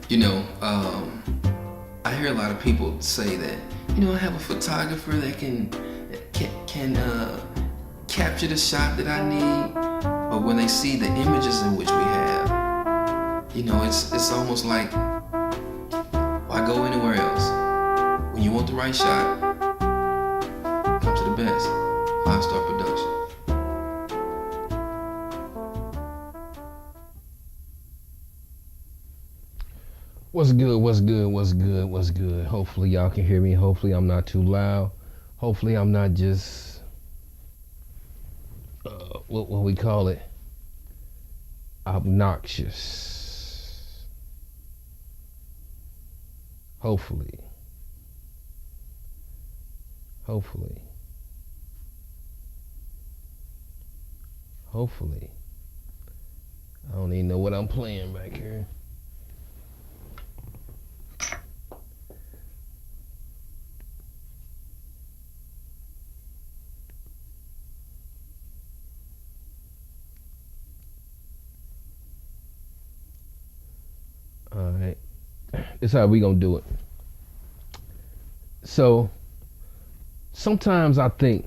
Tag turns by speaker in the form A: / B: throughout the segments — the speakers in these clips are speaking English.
A: You know, I hear a lot of people say that, I have a photographer that can capture the shot that I need. But when they see the images in which we have, it's almost like, why go anywhere else? When you want the right shot, come to the best. 5 Star Production.
B: What's good? What's good? What's good? What's good? Hopefully y'all can hear me. Hopefully I'm not too loud. Hopefully I'm not just what we call it, obnoxious. Hopefully, hopefully, hopefully. I don't even know what I'm playing back here. All right, this is how we gonna do it. So sometimes I think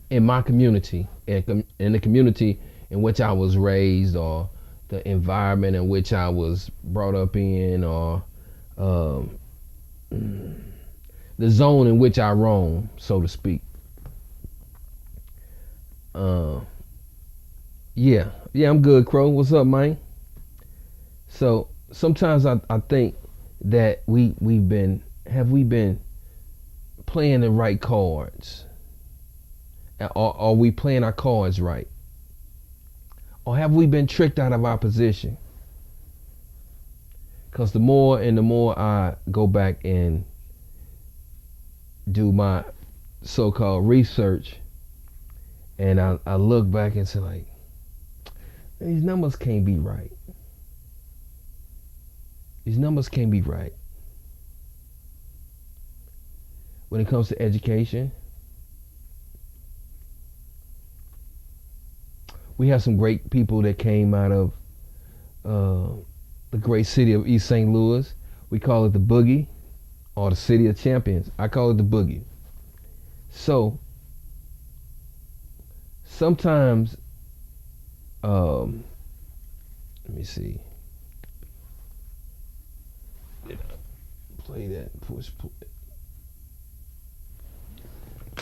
B: in my community, in the community in which I was raised, or the environment in which I was brought up in, or um, the zone in which I roam, so to speak. Uh, yeah, I'm good, Crow. What's up, man? So sometimes I think that we been playing the right cards, or are we playing our cards right, or have we been tricked out of our position? Because the more and the more I go back and do my so-called research, and I look back and say, like, these numbers can't be right. These numbers can't be right. When it comes to education, we have some great people that came out of uh, the great city of East St. Louis. We call it the Boogie, or the City of Champions. I call it the Boogie. So sometimes, let me see. Play that push.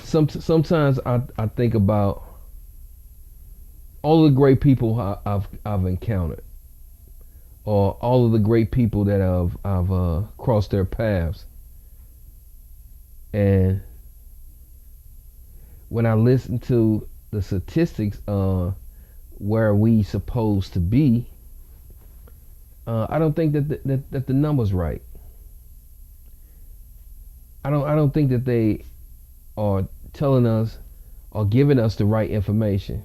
B: Sometimes I think about all the great people I've encountered, or all of the great people that I've crossed their paths, and when I listen to the statistics where we supposed to be, I don't think that the numbers right. I don't think that they are telling us or giving us the right information.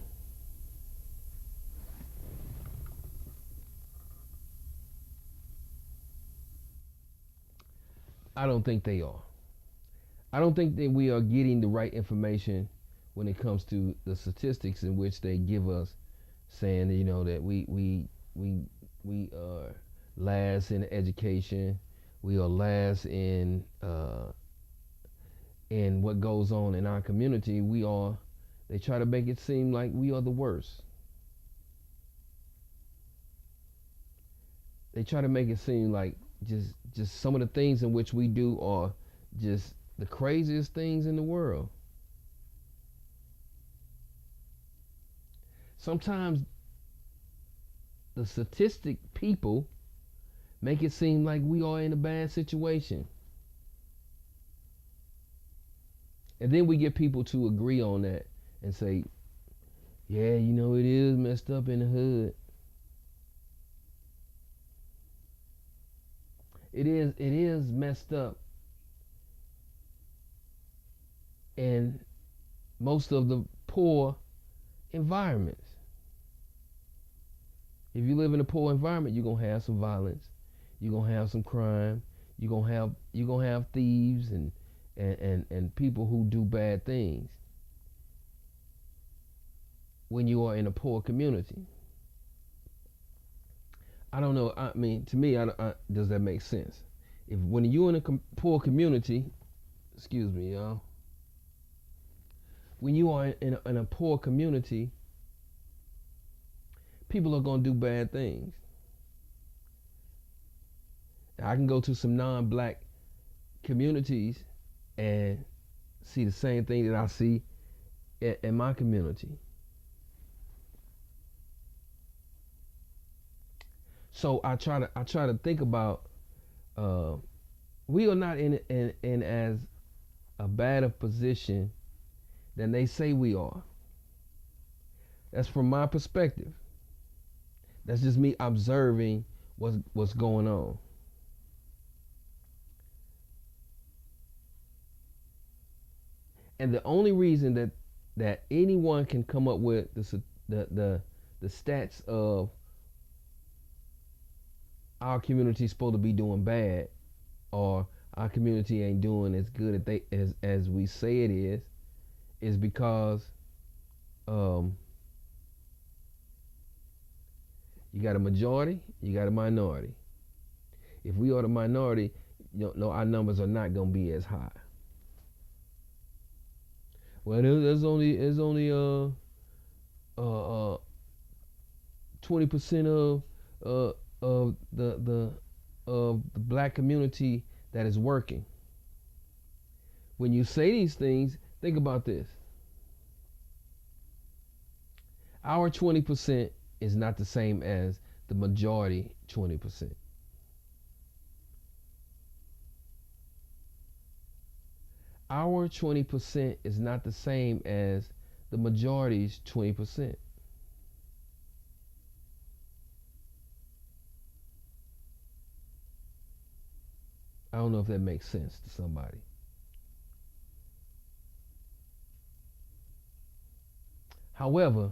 B: I don't think they are. I don't think that we are getting the right information when it comes to the statistics in which they give us, saying that, that we are last in education, we are last in what goes on in our community. They try to make it seem like we are the worst. They try to make it seem like just some of the things in which we do are just the craziest things in the world. Sometimes the statistic people make it seem like we are in a bad situation. And then we get people to agree on that and say, yeah, it is messed up in the hood. It is messed up in most of the poor environments. If you live in a poor environment, you're gonna have some violence, you're gonna have some crime, you're gonna have thieves and people who do bad things when you are in a poor community. I don't know. I mean, to me, does that make sense? If when you're in a poor community, excuse me, y'all. When you are in a poor community, people are gonna do bad things. I can go to some non-black communities and see the same thing that I see in my community. So I try to think about we are not in as a bad a position than they say we are. That's from my perspective. That's just me observing what's going on. And the only reason that anyone can come up with the stats of our community is supposed to be doing bad, or our community ain't doing as good as we say it is because you got a majority, you got a minority. If we are the minority, our numbers are not gonna be as high. Well, there's only 20% of the black community that is working. When you say these things, think about this. Our 20% is not the same as the majority 20%. Our 20% is not the same as the majority's 20%. I don't know if that makes sense to somebody. However,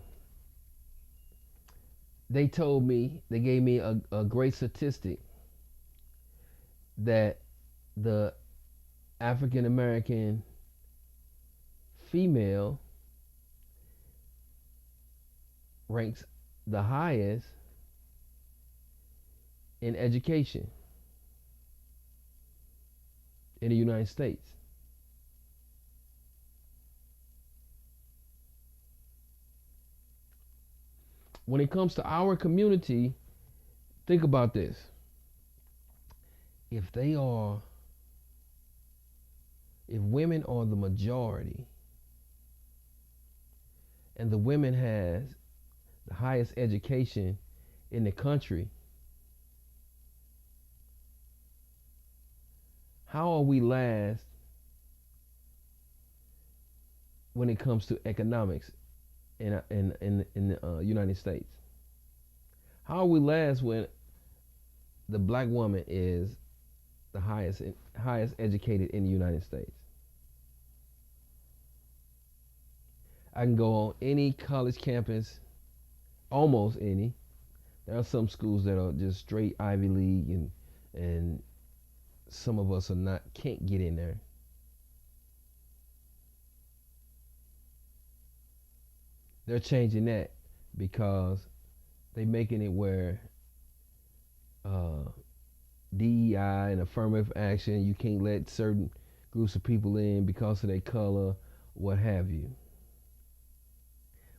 B: they gave me a great statistic that the African American female ranks the highest in education in the United States. When it comes to our community, think about this. If women are the majority and the women has the highest education in the country, how are we last when it comes to economics in the United States? How are we last when the black woman is the highest educated in the United States? I can go on any college campus, almost any. There are some schools that are just straight Ivy League, and some of us can't get in there. They're changing that because they're making it where DEI and affirmative action, you can't let certain groups of people in because of their color, what have you.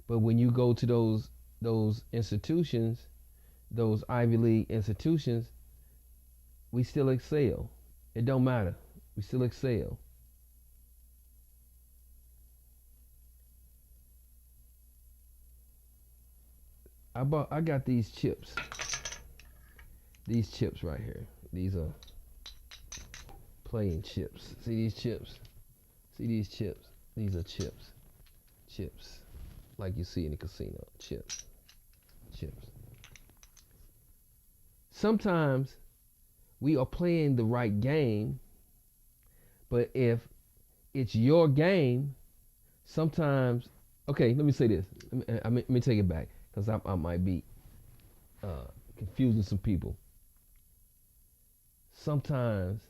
B: But when you go to those institutions, those Ivy League institutions, we still excel. It don't matter. We still excel. I got these chips. These chips right here. These are playing chips. See these chips? See these chips? These are chips. Chips. Like you see in the casino. Chips. Chips. Sometimes we are playing the right game, but if it's your game, sometimes, okay, let me say this. Let me take it back, because I might be confusing some people. Sometimes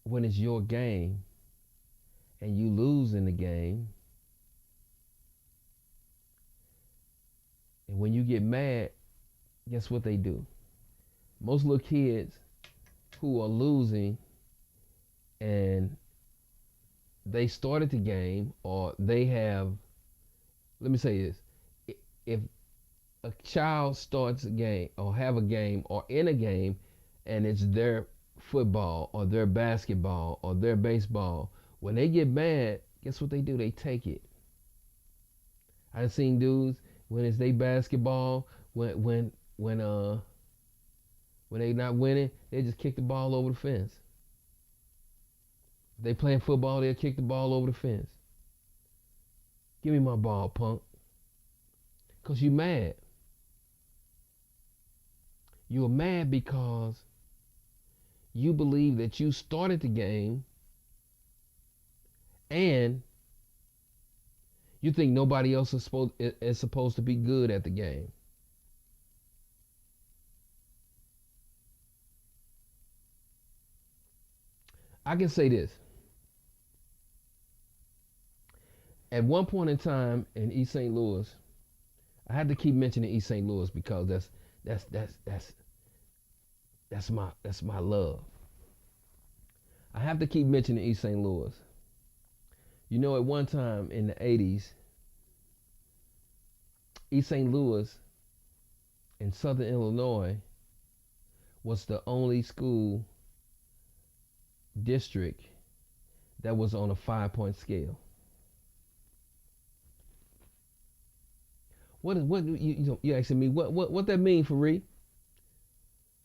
B: when it's your game and you lose in the game, And when you get mad, guess what they do? Most little kids who are losing and they started the game, or they have, let me say this, if a child starts a game or have a game or in a game and it's their football or their basketball or their baseball, when they get mad, guess what they do? They take it. I've seen dudes when it's their basketball, when they not winning, they just kick the ball over the fence. If they playing football, they'll kick the ball over the fence. Give me my ball, punk. Because you mad. You're mad because you believe that you started the game and you think nobody else is supposed to be good at the game. I can say this. At one point in time in East St. Louis, I had to keep mentioning East St. Louis because that's my love. I have to keep mentioning East St. Louis. You know, at one time in the 80s, East St. Louis in Southern Illinois was the only school district that was on a 5-point scale. What you asking me what that mean, Fareed?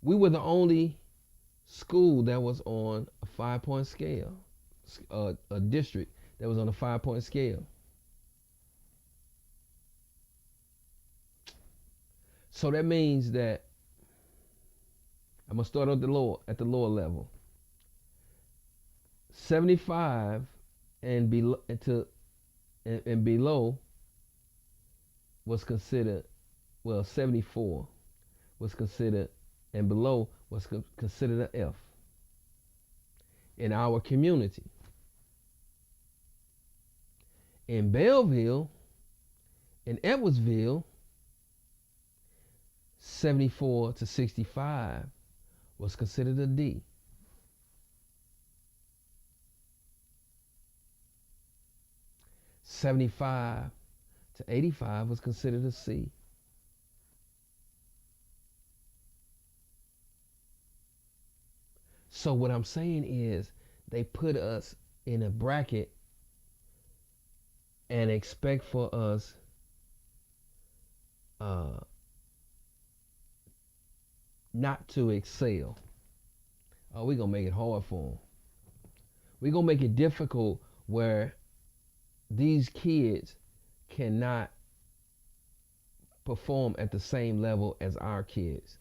B: We were the only school that was on a 5-point scale, a district that was on a 5-point scale. So that means that I'm gonna start at the lower level. 75 and below was considered, 74 was considered, and below was considered an F in our community. In Belleville, in Edwardsville, 74 to 65 was considered a D. '75 to 85 was considered a C. So what I'm saying is they put us in a bracket and expect for us not to excel. Oh, we're going to make it hard for them. We're going to make it difficult where these kids cannot perform at the same level as our kids.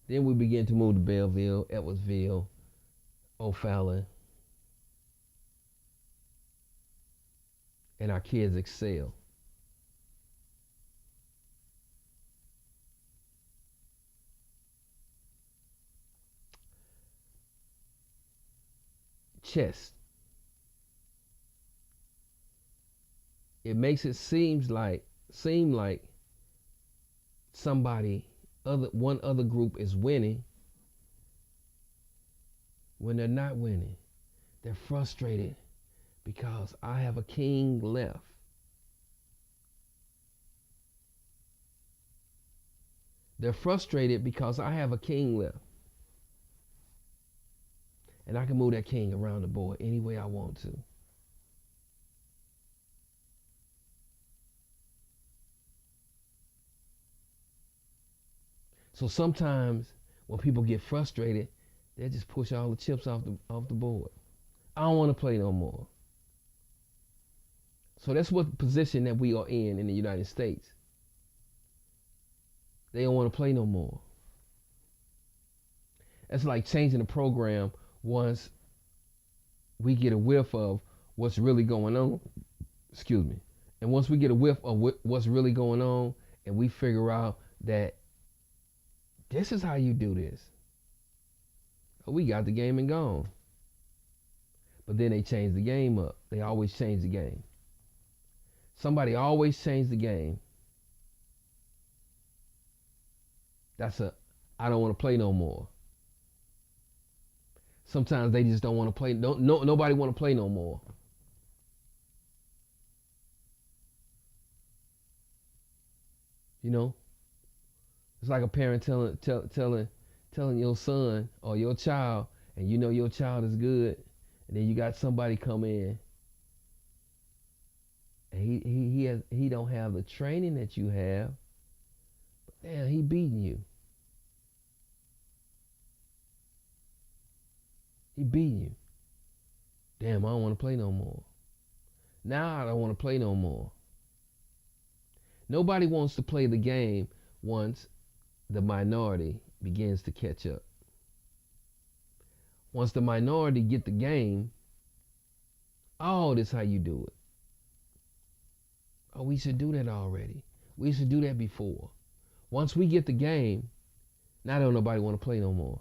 B: Then we begin to move to Belleville, Edwardsville, O'Fallon, and our kids excel. Chess. It makes it seem like one other group is winning when they're not winning. They're frustrated because I have a king left. They're frustrated because I have a king left. And I can move that king around the board any way I want to. So sometimes when people get frustrated, they just push all the chips off the board. I don't want to play no more. So that's what position that we are in the United States. They don't want to play no more. It's like changing the program once we get a whiff of what's really going on. Excuse me. And once we get a whiff of what's really going on and we figure out that this is how you do this, we got the game and gone. But then they change the game up. They always change the game. Somebody always change the game. That's a I don't want to play no more. Sometimes they just don't want to play. Nobody want to play no more. You know, it's like a parent telling your son or your child, and you know your child is good, and then you got somebody come in, and he don't have the training that you have, but damn, he beating you. He beating you. Damn, I don't want to play no more. Now I don't want to play no more. Nobody wants to play the game once the minority begins to catch up. Once the minority get the game, oh, this how you do it. Oh, we should do that already. We should do that before. Once we get the game, now don't nobody want to play no more.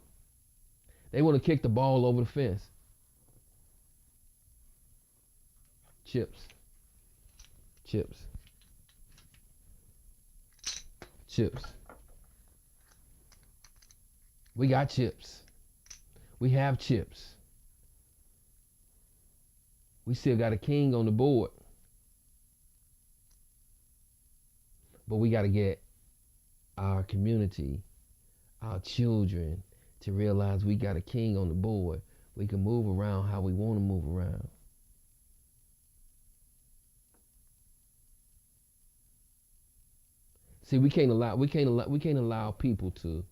B: They want to kick the ball over the fence. Chips. Chips. Chips. We got chips. We have chips. We still got a king on the board. But we got to get our community, our children, to realize we got a king on the board. We can move around how we want to move around. See, we can't allow people to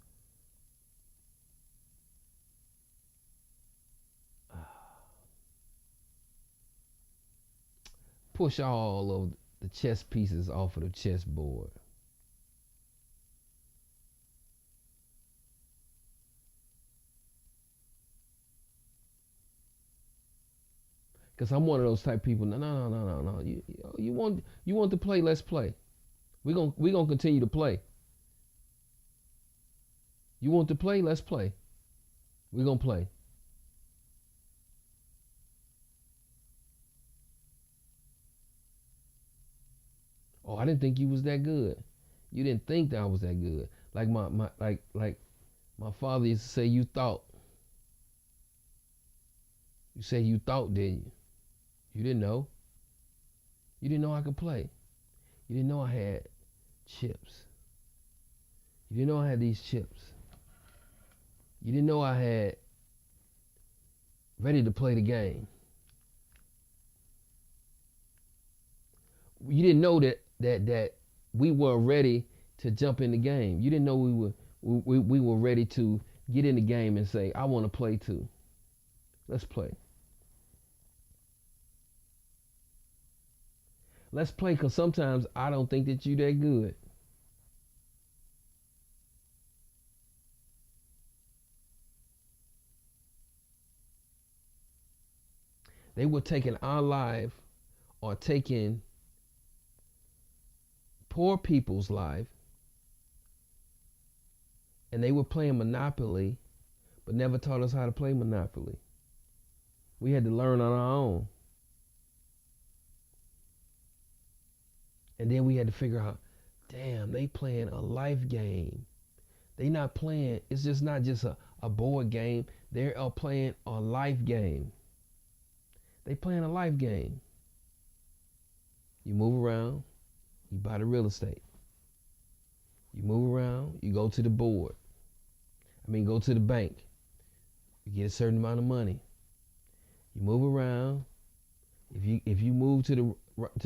B: push all of the chess pieces off of the chessboard. Cause I'm one of those type of people. No. You want to play? Let's play. We gonna continue to play. You want to play? Let's play. We gonna play. Oh, I didn't think you was that good. You didn't think that I was that good. Like my father used to say, you thought. You say you thought, didn't you? You didn't know. You didn't know I could play. You didn't know I had chips. You didn't know I had these chips. You didn't know I had ready to play the game. You didn't know that we were ready to jump in the game. You didn't know we were ready to get in the game and say, I want to play too. Let's play. Let's play, because sometimes I don't think that you that good. They were taking our life or taking poor people's life, and they were playing Monopoly, but never taught us how to play Monopoly. We had to learn on our own. And then we had to figure out, damn, they playing a life game. They not playing, it's just not just a board game. They are playing a life game. They playing a life game. You move around, you buy the real estate. You move around, you go to the board. Go to the bank. You get a certain amount of money. You move around. If you move to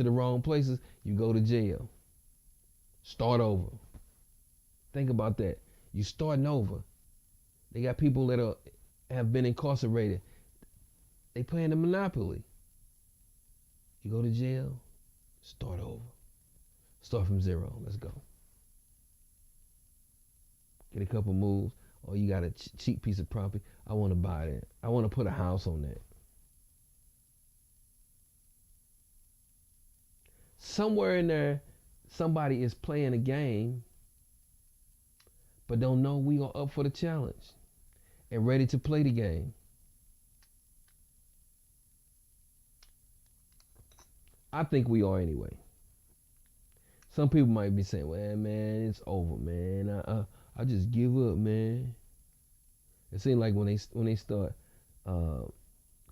B: the wrong places, you go to jail. Start over. Think about that. You starting over. They got people that have been incarcerated. They playing the Monopoly. You go to jail, start over. Start from zero. Let's go. Get a couple moves. Or you got a cheap piece of property. I want to buy that. I want to put a house on that. Somewhere in there, somebody is playing a game, but don't know we are up for the challenge and ready to play the game. I think we are anyway. Some people might be saying, "Well, man, it's over, man. I just give up, man." It seems like when they start uh,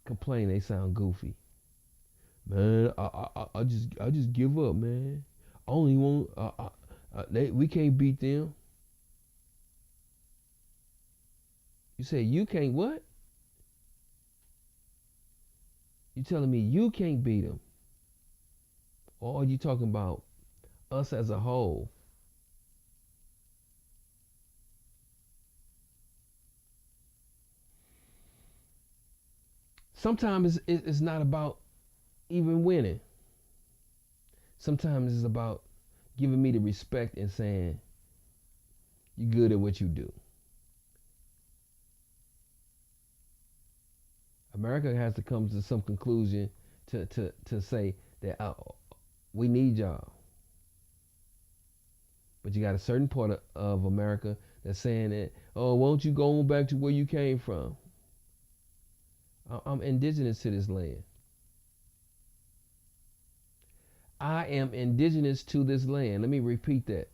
B: complaining, they sound goofy. Man, I just give up, man. I only want we can't beat them. You say you can't what? You telling me you can't beat them? Or are you talking about us as a whole? Sometimes it's not about even winning. Sometimes it's about giving me the respect and saying you're good at what you do. America has to come to some conclusion to say that we need y'all. But you got a certain part of America that's saying that, oh, won't you go back to where you came from? I'm indigenous to this land. I am indigenous to this land. Let me repeat that.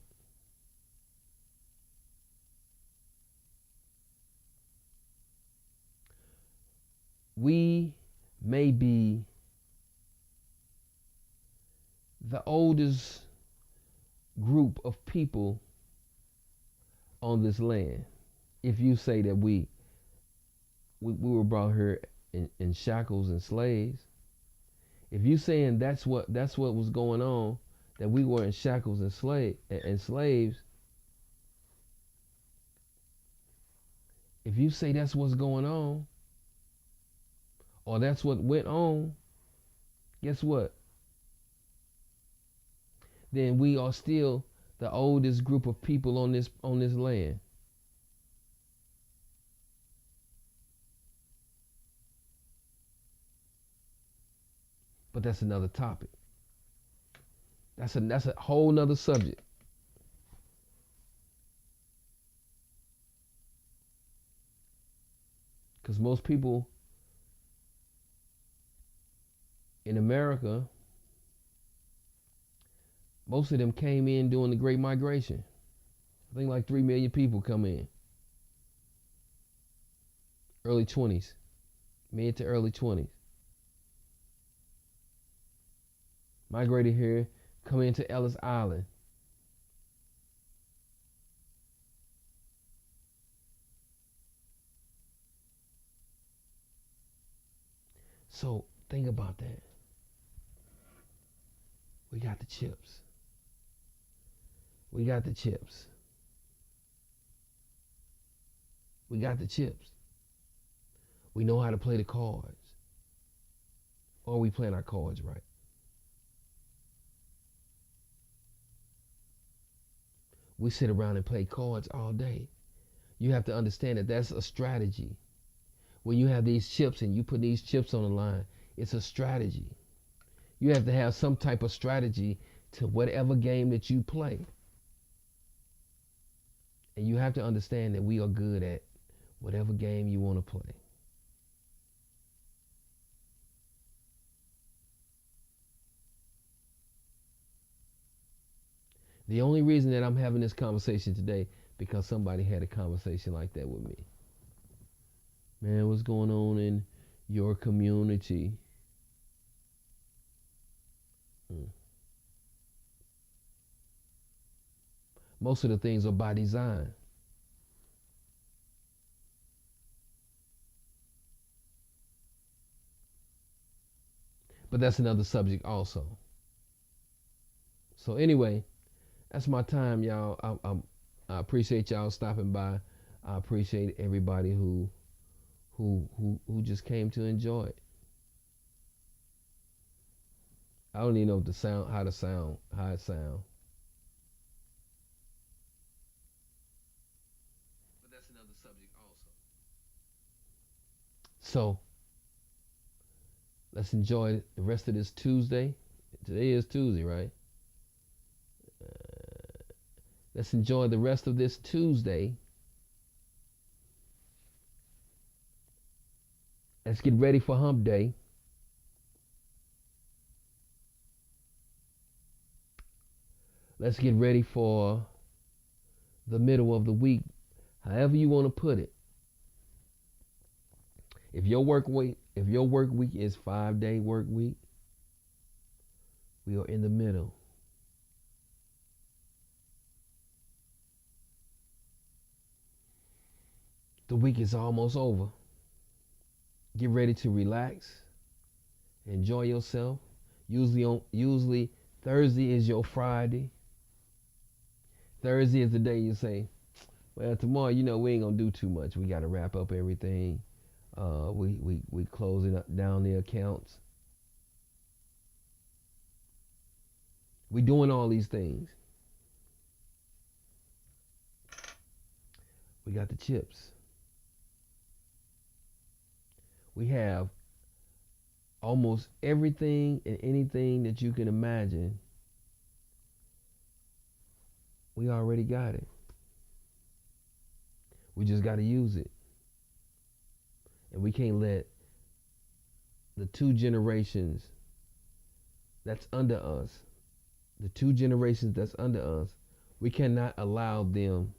B: We may be the oldest group of people on this land. If you say that we were brought here in shackles and slaves, if you saying that's what was going on, that we were in shackles and slaves, if you say that's what's going on, or that's what went on, guess what? Then we are still the oldest group of people on this land. But that's another topic. That's a whole nother subject. Because most people in America, most of them came in during the Great Migration. I think like 3 million people come in. Early 20s, mid to early 20s. Migrated here, come into Ellis Island. So think about that. We got the chips. We got the chips. We got the chips. We know how to play the cards. Or we playing our cards right. We sit around and play cards all day. You have to understand that that's a strategy. When you have these chips and you put these chips on the line, it's a strategy. You have to have some type of strategy to whatever game that you play. And you have to understand that we are good at whatever game you want to play. The only reason that I'm having this conversation today, because somebody had a conversation like that with me. Man, what's going on in your community? Most of the things are by design. But that's another subject also. So anyway, that's my time, y'all. I appreciate y'all stopping by. I appreciate everybody who just came to enjoy it. I don't even know how it sound. But that's another subject also. So let's enjoy the rest of this Tuesday. Today is Tuesday, right? Let's enjoy the rest of this Tuesday. Let's get ready for Hump Day. let's get ready for the middle of the week, however you want to put it. If your work week is 5-day work week, we are in the middle. The week is almost over. Get ready to relax, enjoy yourself. Usually Thursday is your Friday. Thursday is the day you say, well, tomorrow, we ain't gonna do too much. We gotta wrap up everything. We closing down the accounts. We doing all these things. We got the chips. We have almost everything and anything that you can imagine. We already got it. We just got to use it. And we can't let the two generations that's under us, we cannot allow them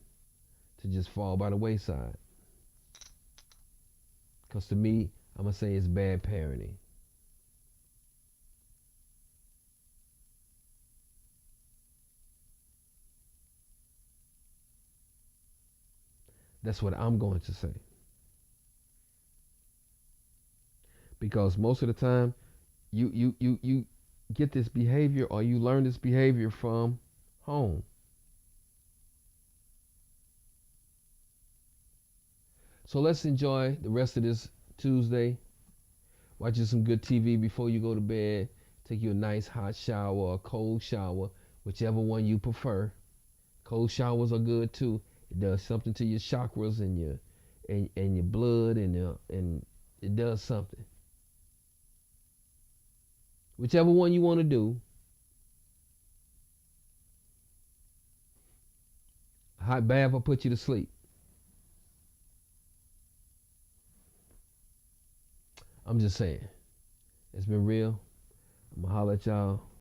B: to just fall by the wayside. Because to me, I'm going to say it's bad parenting. That's what I'm going to say. Because most of the time, you get this behavior or you learn this behavior from home. So let's enjoy the rest of this Tuesday. Watching some good TV before you go to bed. Take you a nice hot shower or a cold shower, whichever one you prefer. Cold showers are good too. It does something to your chakras and your blood and it does something. Whichever one you want to do. A hot bath will put you to sleep. I'm just saying. It's been real. I'm going to holler at y'all.